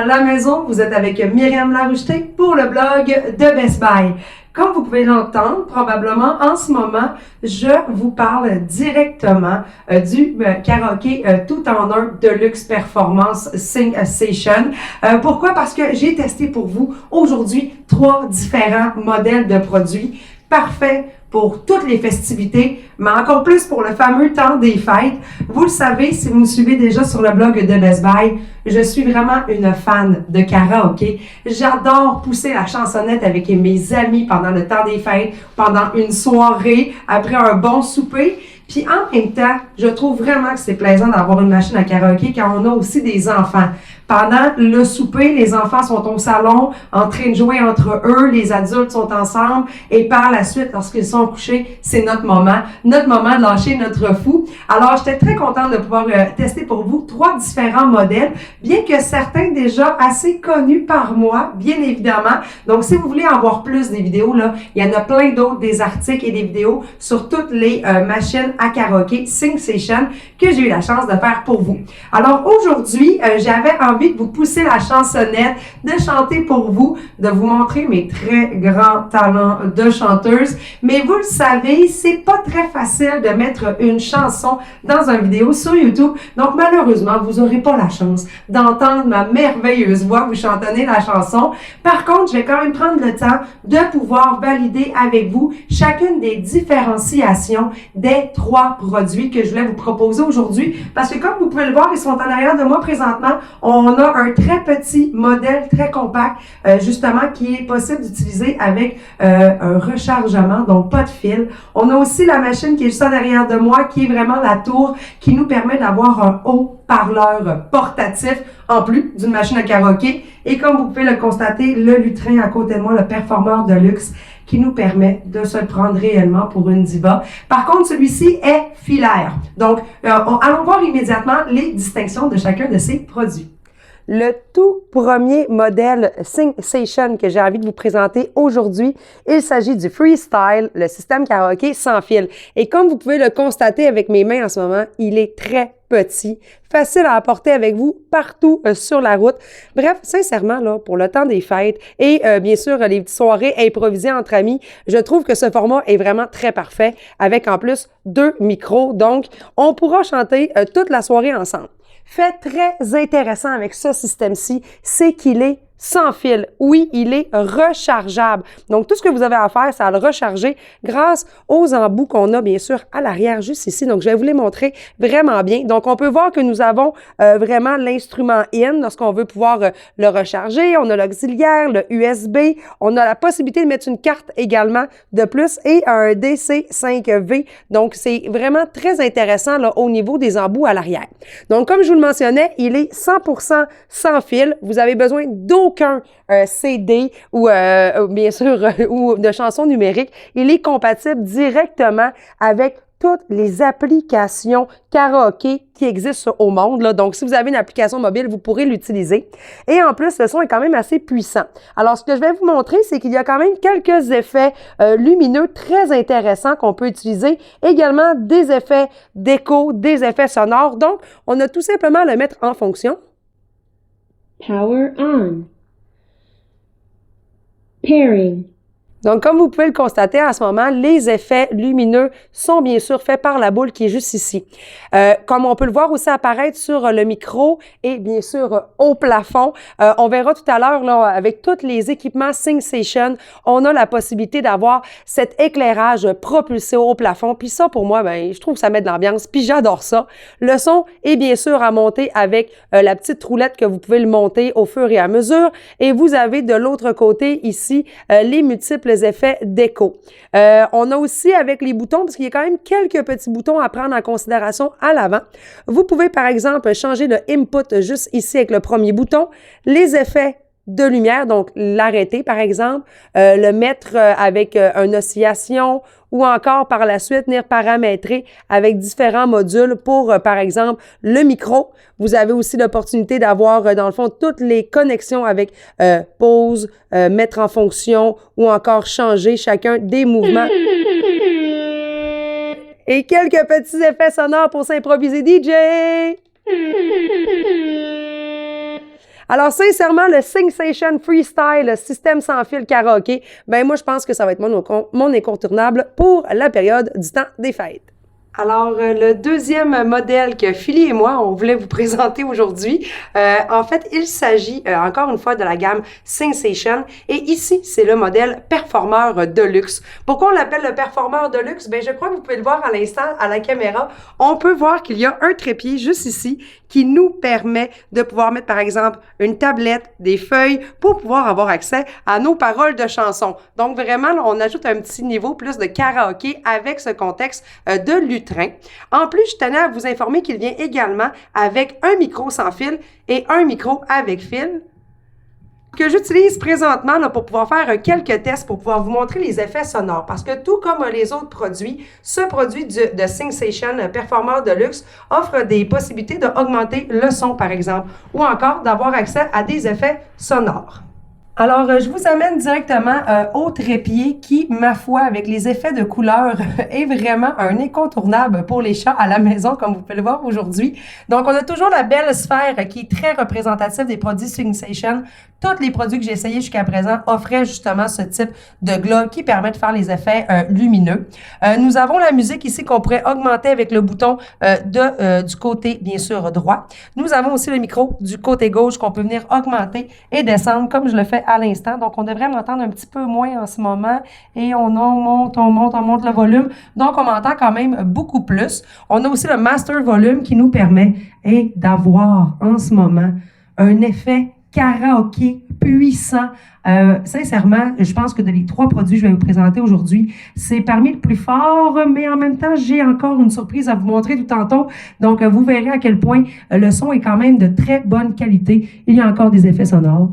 la maison, vous êtes avec Myriam Laroucheté pour le blog de Best Buy. Comme vous pouvez l'entendre, probablement en ce moment, je vous parle directement du karaoké tout en un Deluxe Performance Sing Session. Pourquoi? Parce que j'ai testé pour vous aujourd'hui 3 différents modèles de produits parfaits pour toutes les festivités, mais encore plus pour le fameux temps des fêtes. Vous le savez, si vous me suivez déjà sur le blog de Best Buy, je suis vraiment une fan de karaoké. J'adore pousser la chansonnette avec mes amis pendant le temps des fêtes, pendant une soirée, après un bon souper. Puis en même temps, je trouve vraiment que c'est plaisant d'avoir une machine à karaoké quand on a aussi des enfants. Pendant le souper, les enfants sont au salon en train de jouer entre eux, les adultes sont ensemble et par la suite, lorsqu'ils sont couchés, c'est notre moment de lâcher notre fou. Alors, j'étais très contente de pouvoir tester pour vous 3 différents modèles, bien que certains déjà assez connus par moi, bien évidemment. Donc, si vous voulez en voir plus des vidéos, là, il y en a plein d'autres, des articles et des vidéos sur toutes les machines à karaoké Sing Session que j'ai eu la chance de faire pour vous. Alors, aujourd'hui, j'avais envie de vous pousser la chansonnette, de chanter pour vous, de vous montrer mes très grands talents de chanteuse. Mais vous le savez, c'est pas très facile de mettre une chanson dans une vidéo sur YouTube. Donc, malheureusement, vous n'aurez pas la chance d'entendre ma merveilleuse voix vous chantonner la chanson. Par contre, je vais quand même prendre le temps de pouvoir valider avec vous chacune des différenciations des 3 produits que je voulais vous proposer aujourd'hui. Parce que comme vous pouvez le voir, ils sont en arrière de moi présentement. On a un très petit modèle très compact, justement, qui est possible d'utiliser avec un rechargement, donc pas de fil. On a aussi la machine qui est juste en arrière de moi, qui est vraiment la tour, qui nous permet d'avoir un haut-parleur portatif, en plus d'une machine à karaoké. Et comme vous pouvez le constater, le lutrin à côté de moi, le performeur de luxe, qui nous permet de se prendre réellement pour une diva. Par contre, celui-ci est filaire. Donc, allons voir immédiatement les distinctions de chacun de ces produits. Le tout premier modèle Sing Session que j'ai envie de vous présenter aujourd'hui, il s'agit du Freestyle, le système karaoké sans fil. Et comme vous pouvez le constater avec mes mains en ce moment, il est très petit, facile à apporter avec vous partout sur la route. Bref, sincèrement, là, pour le temps des fêtes et bien sûr les petites soirées improvisées entre amis, je trouve que ce format est vraiment très parfait avec en plus 2 micros. Donc, on pourra chanter toute la soirée ensemble. Fait très intéressant avec ce système-ci, c'est qu'il est sans fil. Oui, il est rechargeable. Donc, tout ce que vous avez à faire, c'est à le recharger grâce aux embouts qu'on a, bien sûr, à l'arrière, juste ici. Donc, je vais vous les montrer vraiment bien. Donc, on peut voir que nous avons vraiment l'instrument in lorsqu'on veut pouvoir le recharger. On a l'auxiliaire, le USB. On a la possibilité de mettre une carte également de plus et un DC5V. Donc, c'est vraiment très intéressant là, au niveau des embouts à l'arrière. Donc, comme je vous le mentionnais, il est 100% sans fil. Vous avez besoin d'aucun CD ou bien sûr ou de chansons numériques. Il est compatible directement avec toutes les applications karaoké qui existent au monde. Là. Donc, si vous avez une application mobile, vous pourrez l'utiliser. Et en plus, le son est quand même assez puissant. Alors, ce que je vais vous montrer, c'est qu'il y a quand même quelques effets lumineux très intéressants qu'on peut utiliser. Également, des effets d'écho, des effets sonores. Donc, on a tout simplement à le mettre en fonction. Power on. Pairing. Donc, comme vous pouvez le constater en ce moment, les effets lumineux sont bien sûr faits par la boule qui est juste ici. Comme on peut le voir aussi apparaître sur le micro et bien sûr au plafond, on verra tout à l'heure là avec tous les équipements Sing Session, on a la possibilité d'avoir cet éclairage propulsé au plafond. Puis ça, pour moi, ben, je trouve que ça met de l'ambiance. Puis j'adore ça. Le son est bien sûr à monter avec la petite roulette que vous pouvez le monter au fur et à mesure. Et vous avez de l'autre côté ici les multiples effets d'écho. On a aussi avec les boutons, parce qu'il y a quand même quelques petits boutons à prendre en considération à l'avant. Vous pouvez par exemple changer le input juste ici avec le premier bouton, les effets de lumière, donc l'arrêter par exemple, le mettre avec une oscillation ou encore par la suite venir paramétrer avec différents modules pour par exemple le micro. Vous avez aussi l'opportunité d'avoir dans le fond toutes les connexions avec pause, mettre en fonction ou encore changer chacun des mouvements. Et quelques petits effets sonores pour s'improviser DJ. Alors, sincèrement, le Singsation Freestyle, le système sans fil karaoké, ben moi, je pense que ça va être mon incontournable pour la période du temps des fêtes. Alors, le deuxième modèle que Philly et moi, on voulait vous présenter aujourd'hui, en fait, il s'agit encore une fois de la gamme Singsation. Et ici, c'est le modèle Performeur Deluxe. Pourquoi on l'appelle le Performeur Deluxe? Ben, je crois que vous pouvez le voir à l'instant à la caméra. On peut voir qu'il y a un trépied juste ici qui nous permet de pouvoir mettre, par exemple, une tablette, des feuilles pour pouvoir avoir accès à nos paroles de chansons. Donc, vraiment, là, on ajoute un petit niveau plus de karaoké avec ce contexte de lutrin. En plus, je tenais à vous informer qu'il vient également avec un micro sans fil et un micro avec fil que j'utilise présentement là, pour pouvoir faire quelques tests pour pouvoir vous montrer les effets sonores. Parce que tout comme les autres produits, ce produit de Singsation Performeur Deluxe offre des possibilités d'augmenter le son, par exemple, ou encore d'avoir accès à des effets sonores. Alors, je vous amène directement au trépied qui, ma foi, avec les effets de couleur, est vraiment un incontournable pour les chats à la maison, comme vous pouvez le voir aujourd'hui. Donc, on a toujours la belle sphère qui est très représentative des produits Singsation. Tous les produits que j'ai essayés jusqu'à présent offraient justement ce type de glas qui permet de faire les effets lumineux. Nous avons la musique ici qu'on pourrait augmenter avec le bouton du côté, bien sûr, droit. Nous avons aussi le micro du côté gauche qu'on peut venir augmenter et descendre comme je le fais à l'instant. Donc, on devrait m'entendre un petit peu moins en ce moment et on monte le volume. Donc, on m'entend quand même beaucoup plus. On a aussi le Master Volume qui nous permet d'avoir en ce moment un effet karaoké puissant. Sincèrement, je pense que les trois produits que je vais vous présenter aujourd'hui, c'est parmi le plus fort, mais en même temps, j'ai encore une surprise à vous montrer tout tantôt. Donc, vous verrez à quel point le son est quand même de très bonne qualité. Il y a encore des effets sonores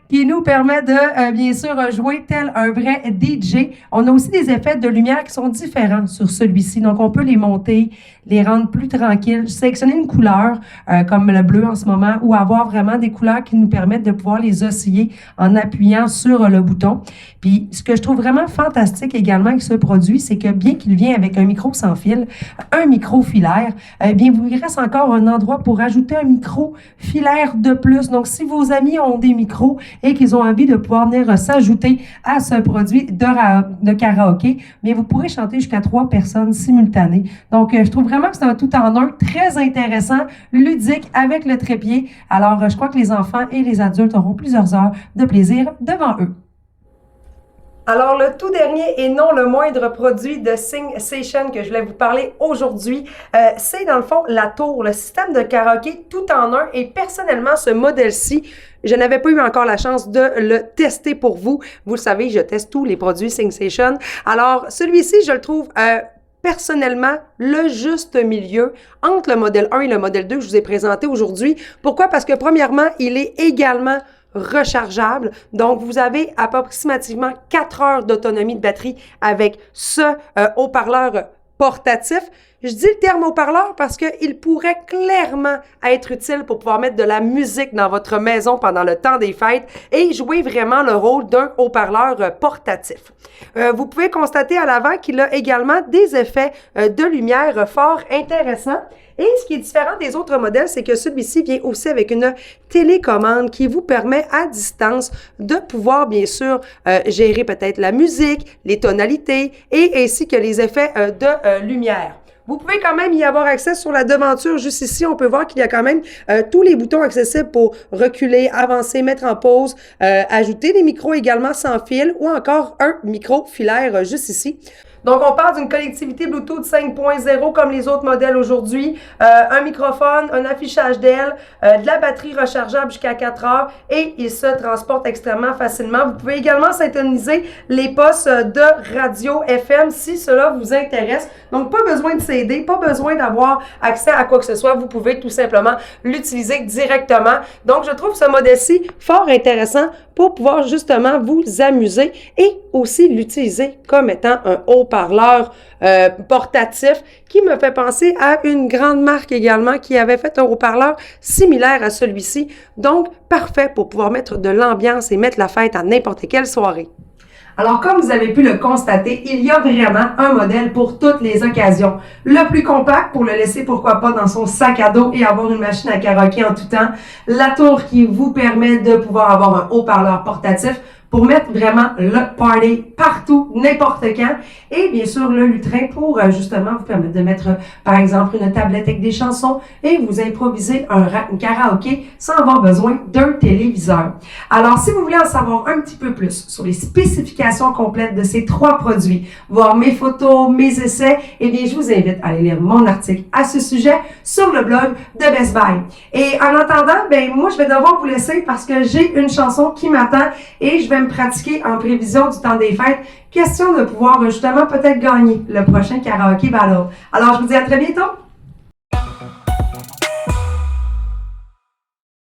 qui nous permet de, bien sûr, jouer tel un vrai DJ. On a aussi des effets de lumière qui sont différents sur celui-ci. Donc, on peut les monter, les rendre plus tranquilles, sélectionner une couleur, comme le bleu en ce moment, ou avoir vraiment des couleurs qui nous permettent de pouvoir les osciller en appuyant sur le bouton. Puis, ce que je trouve vraiment fantastique également avec ce produit, c'est que bien qu'il vient avec un micro sans fil, un micro filaire, bien, il reste encore un endroit pour ajouter un micro filaire de plus. Donc, si vos amis ont des micros et qu'ils ont envie de pouvoir venir s'ajouter à ce produit de karaoké, bien, vous pourrez chanter jusqu'à 3 personnes simultanées. Donc, je trouve vraiment que c'est un tout en un très intéressant, ludique, avec le trépied. Alors, je crois que les enfants et les adultes auront plusieurs heures de plaisir devant eux. Alors, le tout dernier et non le moindre produit de Singsation que je voulais vous parler aujourd'hui, c'est dans le fond la tour, le système de karaoké tout en un. Et personnellement, ce modèle-ci, je n'avais pas eu encore la chance de le tester pour vous. Vous le savez, je teste tous les produits Singsation. Alors, celui-ci, je le trouve personnellement le juste milieu entre le modèle 1 et le modèle 2 que je vous ai présenté aujourd'hui. Pourquoi? Parce que premièrement, il est également rechargeable. Donc, vous avez approximativement 4 heures d'autonomie de batterie avec ce haut-parleur portatif. Je dis le terme haut-parleur parce qu'il pourrait clairement être utile pour pouvoir mettre de la musique dans votre maison pendant le temps des fêtes et jouer vraiment le rôle d'un haut-parleur portatif. Vous pouvez constater à l'avant qu'il a également des effets de lumière fort intéressants. Et ce qui est différent des autres modèles, c'est que celui-ci vient aussi avec une télécommande qui vous permet à distance de pouvoir, bien sûr, gérer peut-être la musique, les tonalités et ainsi que les effets de lumière. Vous pouvez quand même y avoir accès sur la devanture. Juste ici, on peut voir qu'il y a quand même tous les boutons accessibles pour reculer, avancer, mettre en pause, ajouter des micros également sans fil ou encore un micro filaire juste ici. Donc, on parle d'une connectivité Bluetooth 5.0 comme les autres modèles aujourd'hui, un microphone, un affichage d'aile, de la batterie rechargeable jusqu'à 4 heures et il se transporte extrêmement facilement. Vous pouvez également syntoniser les postes de radio FM si cela vous intéresse. Donc, pas besoin de CD, pas besoin d'avoir accès à quoi que ce soit. Vous pouvez tout simplement l'utiliser directement. Donc, je trouve ce modèle-ci fort intéressant pour pouvoir justement vous amuser et aussi l'utiliser comme étant un haut-parleur portatif qui me fait penser à une grande marque également qui avait fait un haut-parleur similaire à celui-ci. Donc, parfait pour pouvoir mettre de l'ambiance et mettre la fête à n'importe quelle soirée. Alors, comme vous avez pu le constater, il y a vraiment un modèle pour toutes les occasions. Le plus compact pour le laisser, pourquoi pas, dans son sac à dos et avoir une machine à karaoké en tout temps. La tour qui vous permet de pouvoir avoir un haut-parleur portatif pour mettre vraiment le party partout, n'importe quand. Et bien sûr, le lutrin pour justement vous permettre de mettre, par exemple, une tablette avec des chansons et vous improviser un karaoké sans avoir besoin d'un téléviseur. Alors, si vous voulez en savoir un petit peu plus sur les spécifications complètes de ces 3 produits, voir mes photos, mes essais, eh bien, je vous invite à aller lire mon article à ce sujet sur le blog de Best Buy. Et en attendant, ben moi, je vais devoir vous laisser parce que j'ai une chanson qui m'attend et je vais me pratiquer en prévision du temps des fêtes. Question de pouvoir justement peut-être gagner le prochain karaoké battle. Alors, je vous dis à très bientôt!